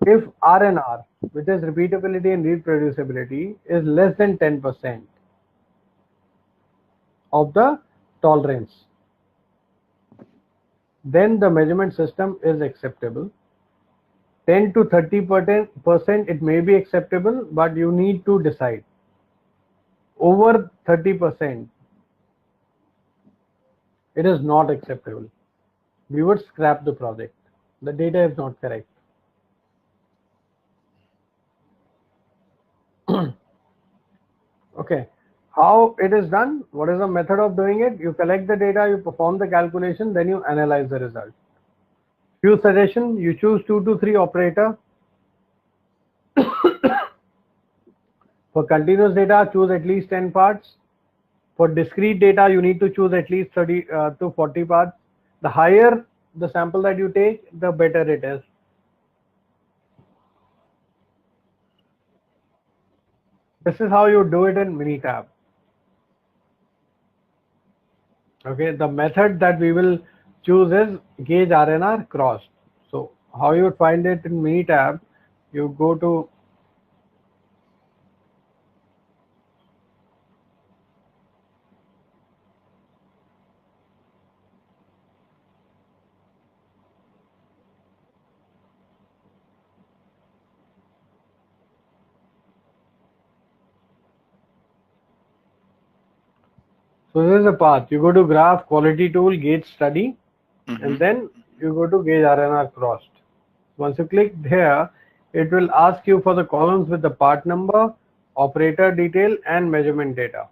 If RNR, which is repeatability and reproducibility, is less than 10% of the tolerance, then the measurement system is acceptable. 10 to 30% it may be acceptable, but you need to decide. Over 30%, it is not acceptable. We would scrap the project. The data is not correct. Okay. How it is done? What is the method of doing it? You collect the data, you perform the calculation, then you analyze the result. Few suggestions: you choose 2 to 3 operator. For continuous data, choose at least 10 parts. For discrete data, you need to choose at least 30 to 40 parts. The higher the sample that you take, the better it is. This is how you do it in Minitab. Okay, the method that we will choose is gauge RNR crossed. So how you would find it in Minitab, you go to so this is a path. You go to graph, quality tool, gauge study, and then you go to gauge RNR crossed. Once you click here, it will ask you for the columns with the part number, operator detail, and measurement data.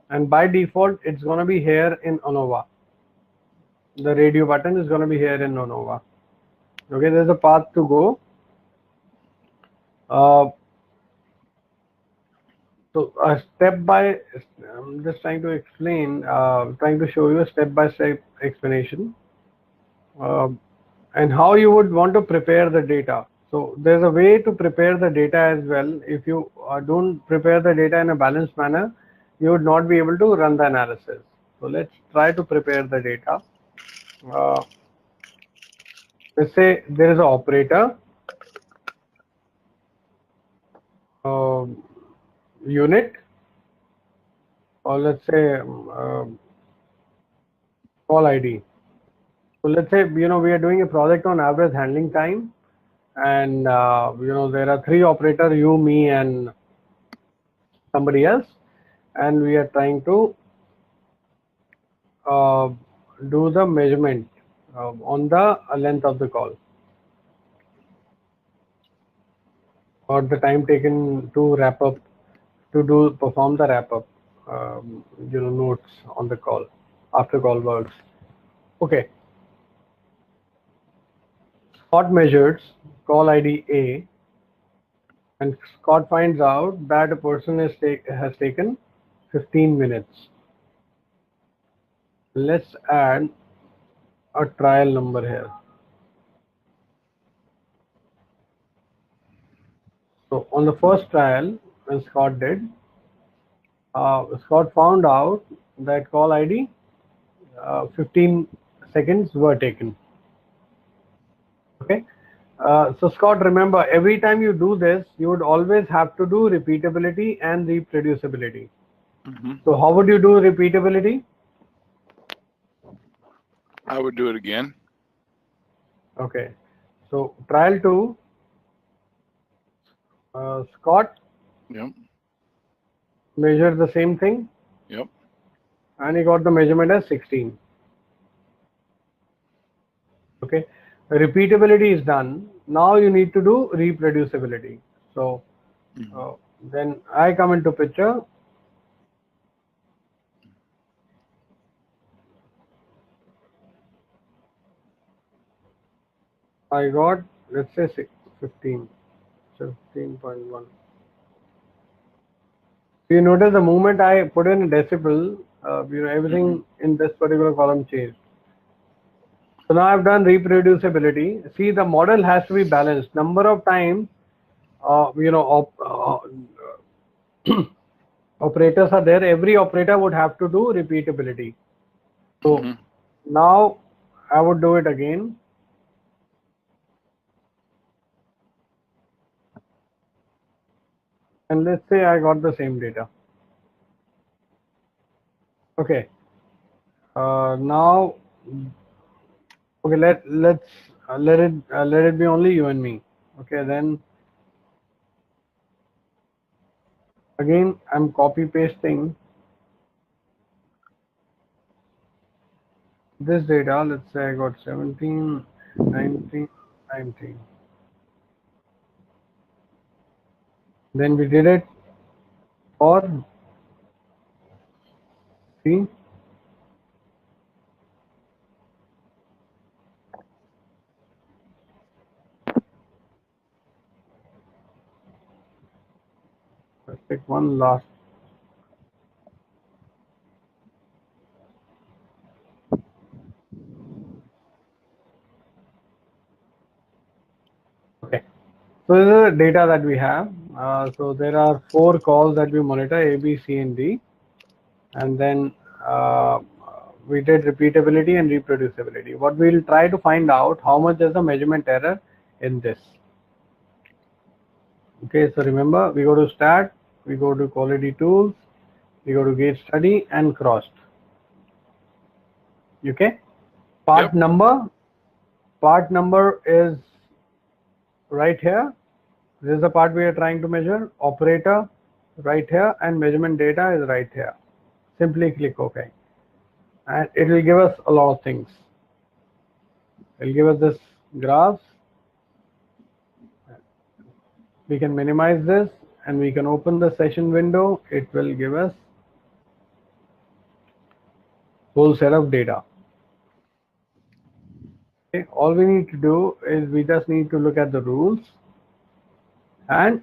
And by default, it's going to be here in ANOVA. The radio button is going to be here in ANOVA. Okay, there's a path to go. So step by, I'm just trying to explain, trying to show you a step-by-step explanation and how you would want to prepare the data. So there's a way to prepare the data as well. If you don't prepare the data in a balanced manner, you would not be able to run the analysis. So let's try to prepare the data. Let's say there is an operator unit, or let's say call ID. So let's say, we are doing a project on average handling time, and there are 3 operators, you, me, and somebody else, and we are trying to do the measurement on the length of the call, or the time taken to wrap up, to perform the wrap up, notes on the call, after call works. Okay. Scott measures call ID A, and Scott finds out that a person has taken 15 minutes. Let's add a trial number here. So on the first trial, when Scott did, Scott found out that call ID 15 seconds were taken. Okay. So Scott, remember, every time you do this, you would always have to do repeatability and reproducibility. So how would you do repeatability? I would do it again. Okay. So trial 2, Scott measured the same thing. And he got the measurement as 16. Okay. Repeatability is done. Now you need to do reproducibility. So then I come into picture. I got, let's say 15.1. You notice the moment I put in a decibel, everything in this particular column changed. So now I've done reproducibility. See, the model has to be balanced. Number of times, operators are there. Every operator would have to do repeatability. So now I would do it again. And let's say I got the same data. Okay. Now, okay, let's let it be only you and me. Okay, then again I'm copy pasting this data. Let's say I got 17, 19, 19. Then we did it for C. Let's take one last. Okay. So this is the data that we have. So there are 4 calls that we monitor, A, B, C, and D. And then we did repeatability and reproducibility. What we'll try to find out, how much is the measurement error in this. Okay, so remember, we go to stat, we go to quality tools, we go to gauge study and crossed. Okay, part number is right here. This is the part we are trying to measure. Operator right here, and measurement data is right here. Simply click OK, and it will give us a lot of things. It will give us this graphs. We can minimize this and we can open the session window. It will give us whole set of data. Okay, all we need to do is we just need to look at the rules, and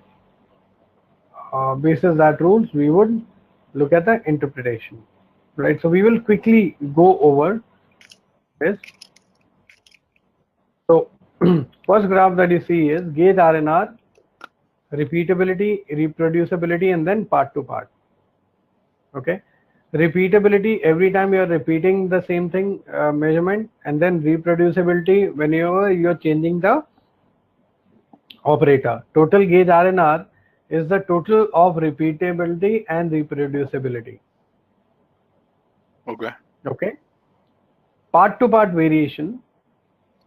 basis that rules we would look at the interpretation, right? So we will quickly go over this. So first graph that you see is gauge RNR, repeatability, reproducibility, and then part to part. Okay, repeatability, every time you are repeating the same thing, measurement, and then reproducibility, whenever you are changing the operator. Total gauge RNR is the total of repeatability and reproducibility. Okay. Okay. Part to part variation.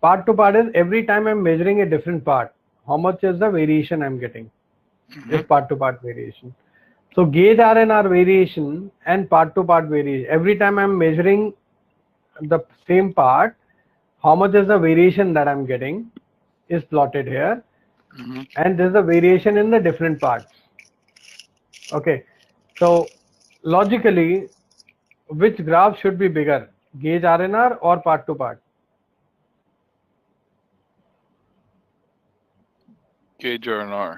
Part to part is every time I'm measuring a different part, how much is the variation I'm getting? Is part to part variation. So gauge RNR variation and part to part variation. Every time I'm measuring the same part, how much is the variation that I'm getting is plotted here. And there's a variation in the different parts. Okay. So logically, which graph should be bigger, gauge RNR or part to part? Gauge RNR.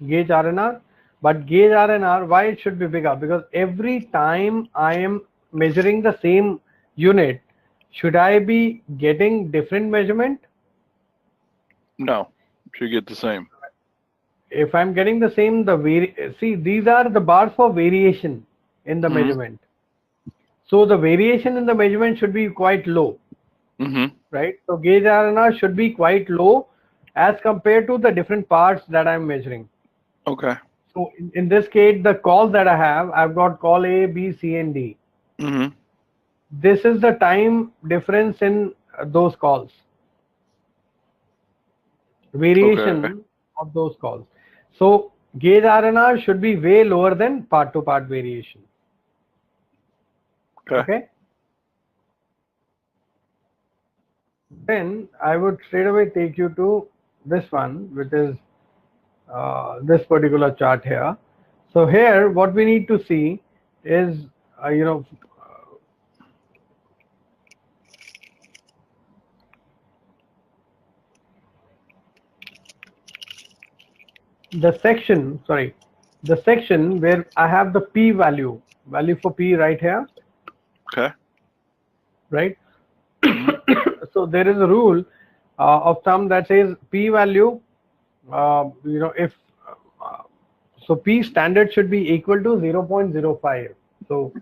Gauge RNR, but gauge RNR, why it should be bigger? Because every time I am measuring the same unit, should I be getting different measurement? No, should get the same. If I'm getting the same, see, these are the bars for variation in the measurement. So the variation in the measurement should be quite low, right? So gauge RNR should be quite low as compared to the different parts that I'm measuring. Okay. So in this case, the calls that I have, I've got call A, B, C, and D. This is the time difference in those calls. Variation of those calls. So gauge RNR should be way lower than part to part variation. Okay. Then I would straight away take you to this one, which is this particular chart here. So here, what we need to see is, the section where I have the p value for p right here. Okay. Right. So there is a rule of thumb that says p value, if so p standard should be equal to 0.05. So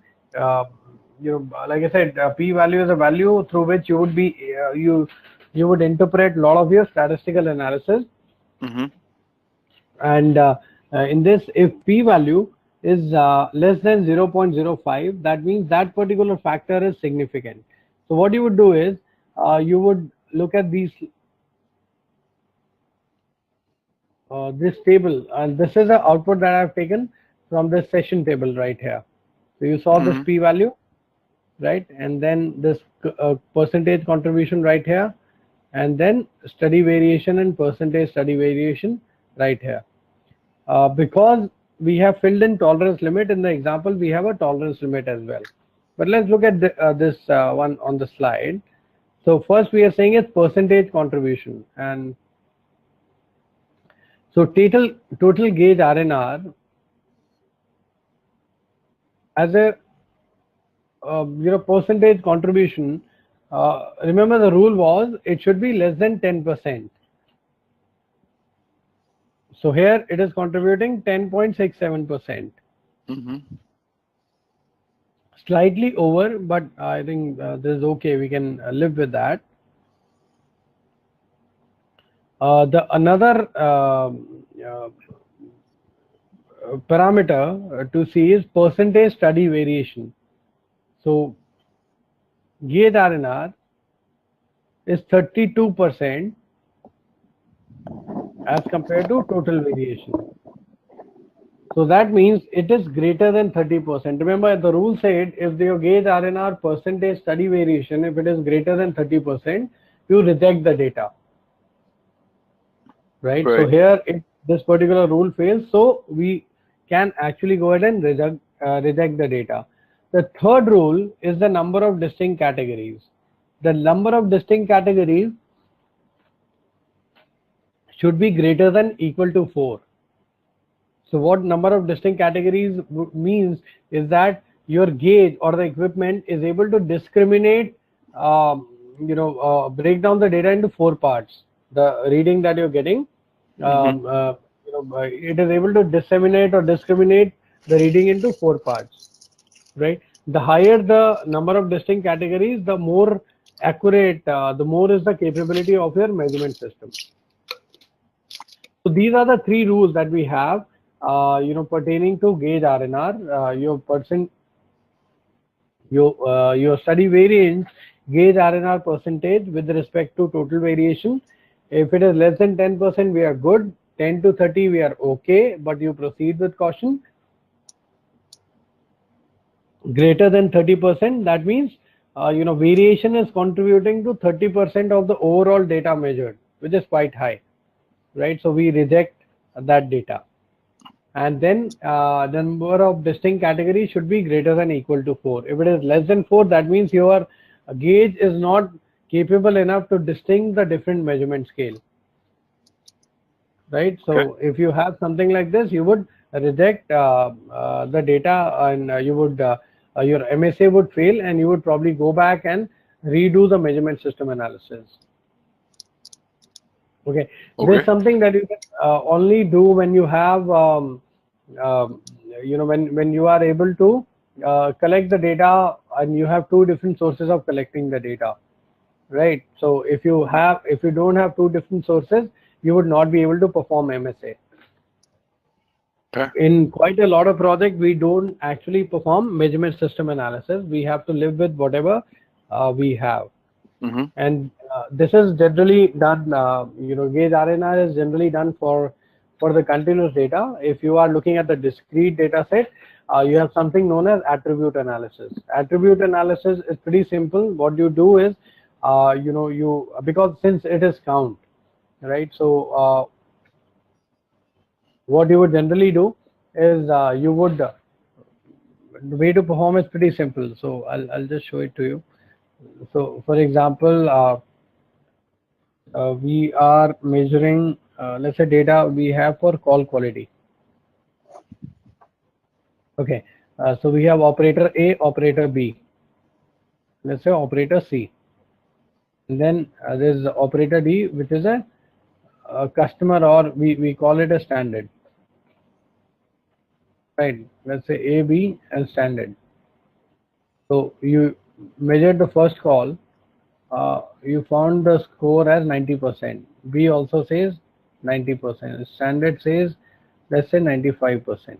like I said, p value is a value through which you would be you would interpret a lot of your statistical analysis. And In this, if p-value is less than 0.05, that means that particular factor is significant. So what you would do is you would look at these this table, and this is the output that I've taken from this session table right here. So you saw this p-value, right? And then this percentage contribution right here, and then study variation and percentage study variation right here. Because we have filled in tolerance limit in the example, we have a tolerance limit as well. But let's look at this one on the slide. So first we are saying it's percentage contribution, and so total gauge RNR as a percentage contribution. Remember the rule was it should be less than 10%. So here it is contributing 10.67%. Slightly over, but I think this is okay. We can live with that. The another parameter to see is percentage study variation. So gauge RNR is 32% as compared to total variation. So that means it is greater than 30%. Remember the rule said if your gauge RNR percentage study variation, if it is greater than 30%, you reject the data. Right? So here this particular rule fails, so we can actually go ahead and reject the data. The third rule is the number of distinct categories. The number of distinct categories should be greater than equal to 4. So what number of distinct categories means is that your gauge or the equipment is able to discriminate, break down the data into 4 parts. The reading that you're getting, it is able to disseminate or discriminate the reading into 4 parts, right? The higher the number of distinct categories, the more accurate, the more is the capability of your measurement system. So these are the 3 rules that we have, pertaining to gauge RNR. Your study variance gauge RNR percentage with respect to total variation. If it is less than 10%, we are good. 10 to 30, we are okay, but you proceed with caution. Greater than 30%, that means variation is contributing to 30% of the overall data measured, which is quite high, right? So we reject that data. And then the number of distinct categories should be greater than equal to 4. If it is less than 4, that means your gauge is not capable enough to distinguish the different measurement scale, right? So if you have something like this, you would reject the data, and you would your MSA would fail, and you would probably go back and redo the measurement system analysis. Okay. This is something that you can only do when you have when you are able to collect the data and you have 2 different sources of collecting the data, right? So if you don't have 2 different sources, you would not be able to perform MSA. In quite a lot of projects, we don't actually perform measurement system analysis. We have to live with whatever we have. And this is generally done, gauge RNR is generally done for the continuous data. If you are looking at the discrete data set, you have something known as attribute analysis. Attribute analysis is pretty simple. What you do is, because since it is count, right? So what you would generally do is the way to perform is pretty simple. So I'll just show it to you. So for example, we are measuring, let's say, data we have for call quality. Okay, so we have operator A, operator B, let's say operator C, and then there's operator D, which is a customer, or we call it a standard, right? Let's say A, B, and standard. So you measured the first call, you found the score as 90%. B also says 90%. Standard says Let's say 95%.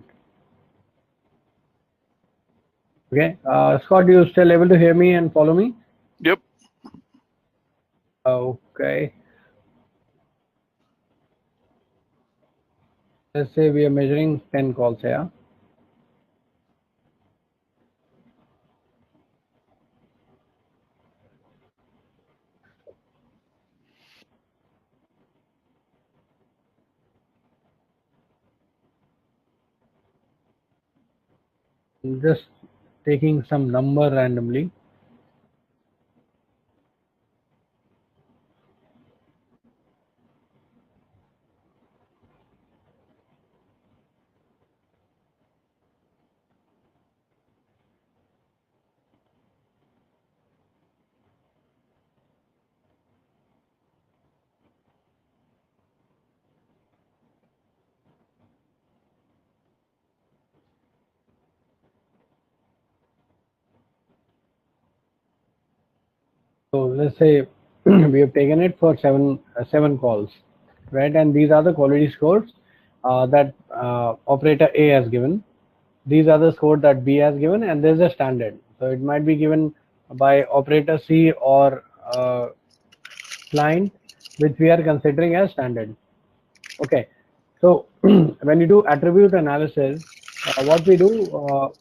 Okay, Scott, you still able to hear me and follow me? Yep. Okay. Let's say we are measuring 10 calls here. I'm just taking some number randomly. So let's say we have taken it for seven calls, right? And these are the quality scores that operator A has given. These are the scores that B has given, and there's a standard. So it might be given by operator C or client, which we are considering as standard. Okay. So when you do attribute analysis, what we do,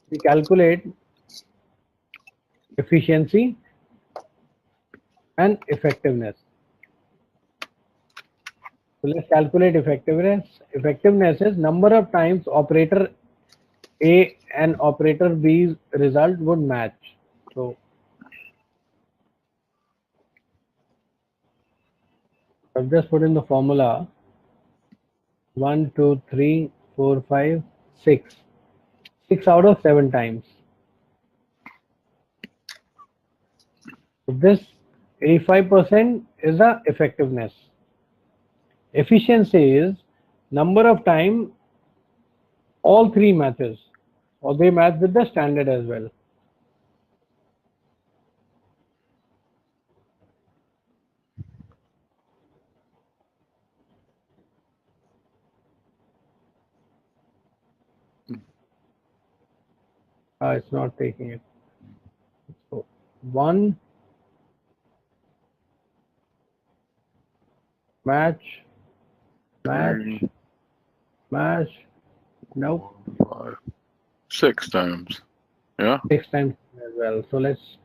we calculate efficiency and effectiveness. So let's calculate effectiveness. Effectiveness is number of times operator A and operator B's result would match. So I've just put in the formula 1, 2, 3, 4, 5, 6. 6 out of 7 times. So this 85% is the effectiveness. Efficiency is number of time all three matches, or they match with the standard as well. It's not taking it. So 1 match, nope, 5, 6 times. Yeah. 6 times as well. So let's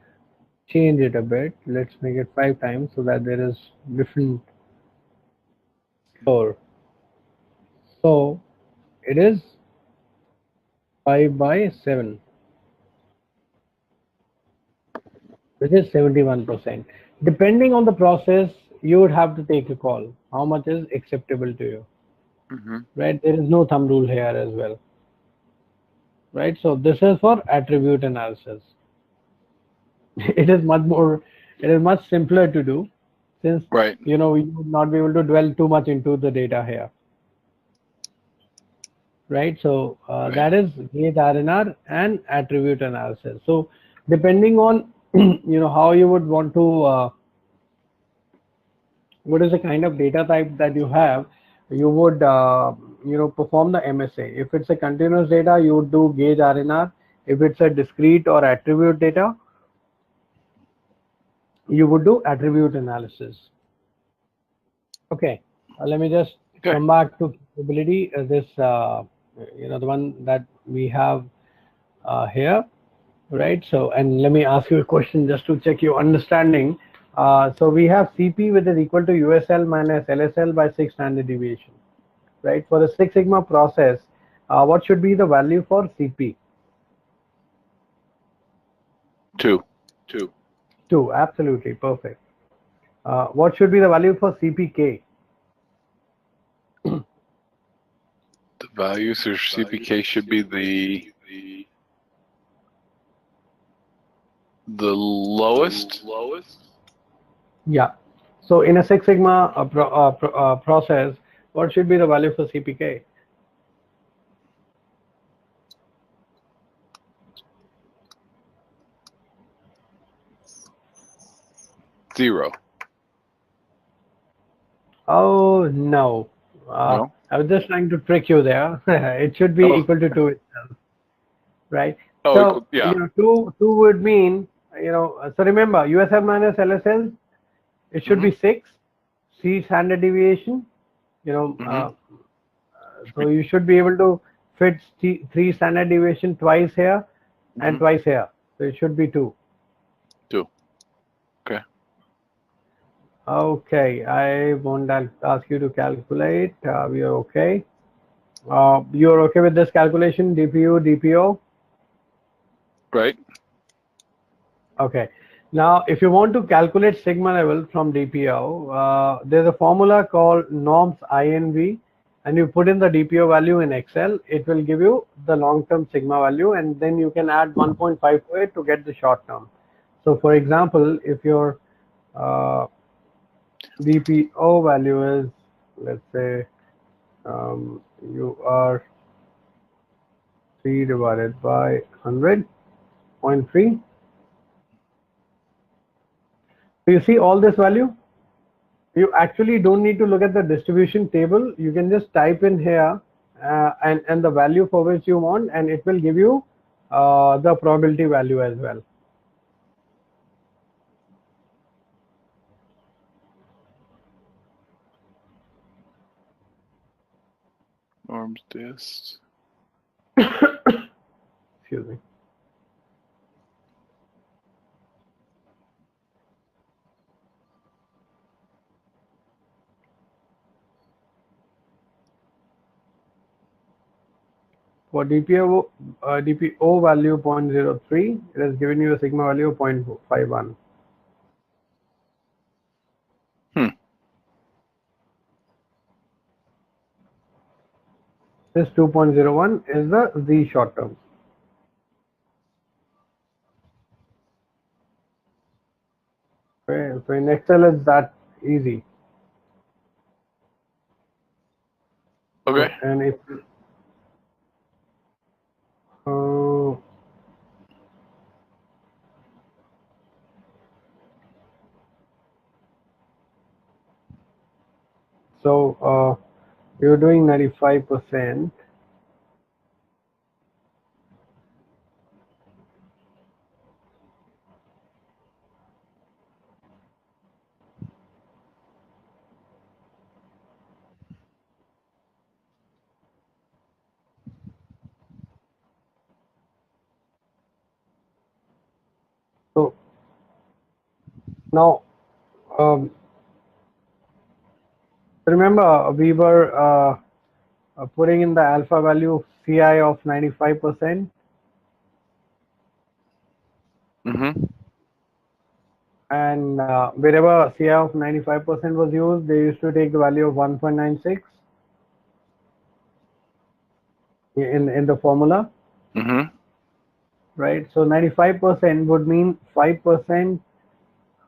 change it a bit. Let's make it 5 times so that there is different score. So it is 5 by 7, which is 71%. Depending on the process, you would have to take a call. How much is acceptable to you? Right? There is no thumb rule here as well. Right? So this is for attribute analysis. It is much simpler to do, since Right. we would not be able to dwell too much into the data here. Right? So Right. that is gauge RNR and attribute analysis. So depending on how you would want to what is the kind of data type that you have, you would perform the MSA. If it's a continuous data, you would do gauge RNR. If it's a discrete or attribute data, you would do attribute analysis. Okay, let me just come back to capability. This the one that we have here, right? So, and let me ask you a question just to check your understanding. So we have CP, which is equal to USL minus LSL by 6 standard deviation, right? For the Six Sigma process, what should be the value for CP? 2. 2, absolutely perfect. What should be the value for CPK? The values for CPK should be the lowest. Yeah. So in a Six Sigma process, what should be the value for CPK? Zero. Oh no, No. I was just trying to trick you there. It should be Oh, equal to 2 itself, right? oh, So, yeah. 2 would mean, so remember, USL minus LSL, it should be 6, C standard deviation, you know, so you should be able to fit 3 standard deviation twice here and twice here. So it should be 2. 2. Okay. Okay, I won't ask you to calculate. We are okay. You're okay with this calculation, DPU, DPO? Right. Okay. Now, if you want to calculate sigma level from DPO, there's a formula called norms INV, and you put in the DPO value in Excel. It will give you the long-term sigma value, and then you can add 1.5 to it to get the short-term. So, for example, if your DPO value is, let's say, you are 3 divided by 100.3. So you see all this value? You actually don't need to look at the distribution table. You can just type in here and the value for which you want, and it will give you the probability value as well. Norms dist. Excuse me. For DPO value 0.03, it has given you a sigma value of 0.51. This 2.01 is the Z short term. Okay, so in Excel it's that easy. Okay. And if so you're doing 95%. So now, remember we were putting in the alpha value CI of 95%. And wherever CI of 95% was used, they used to take the value of 1.96 in the formula. Right? So 95% would mean 5%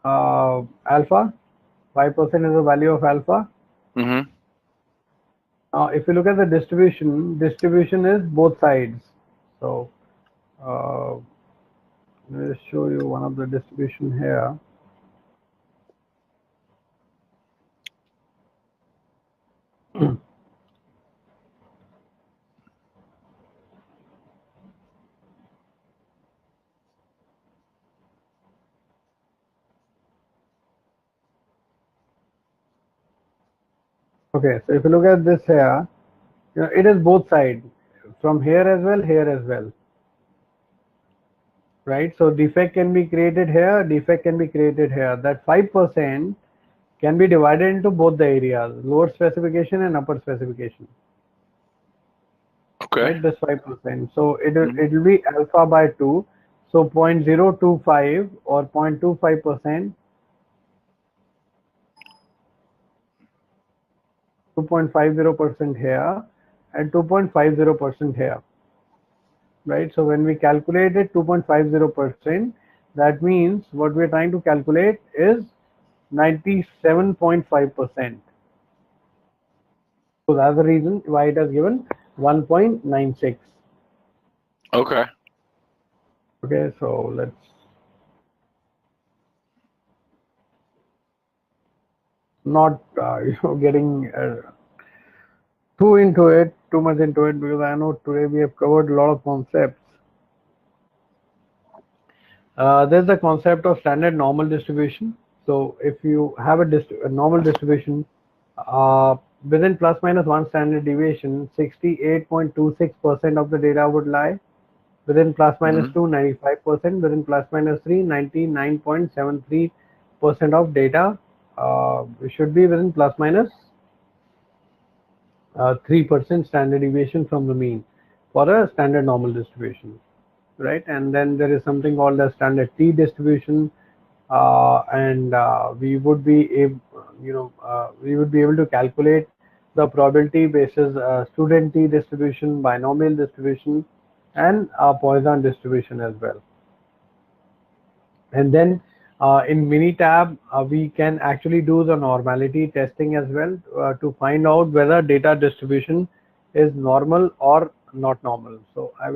alpha. 5% is the value of alpha. Now, if you look at the distribution is both sides. So let me show you one of the distribution here. Okay, so if you look at this here, it is both sides, from here as well, here as well. Right? So defect can be created here, defect can be created here. That 5% can be divided into both the areas, lower specification and upper specification. Okay. Right? This 5%. So it will be alpha by 2. So 0.025 or 0.25%, 2.50% here and 2.50% here. Right? So when we calculated 2.50%, that means what we're trying to calculate is 97.5%. So that's the reason why it has given 1.96. Okay. Okay, so let's not getting too much into it, because I know today we have covered a lot of concepts. There's the concept of standard normal distribution. So if you have a normal distribution, uh, within plus minus one standard deviation, 68.26% of the data would lie. Within plus minus 2, 95%. Within plus minus 3, 99.73% of data should be within plus minus 3% standard deviation from the mean for a standard normal distribution, right? And then there is something called a standard t distribution, and we would be able, we would be able to calculate the probability basis student t distribution, binomial distribution, and Poisson distribution as well. And then in Minitab, we can actually do the normality testing as well to find out whether data distribution is normal or not normal. So I will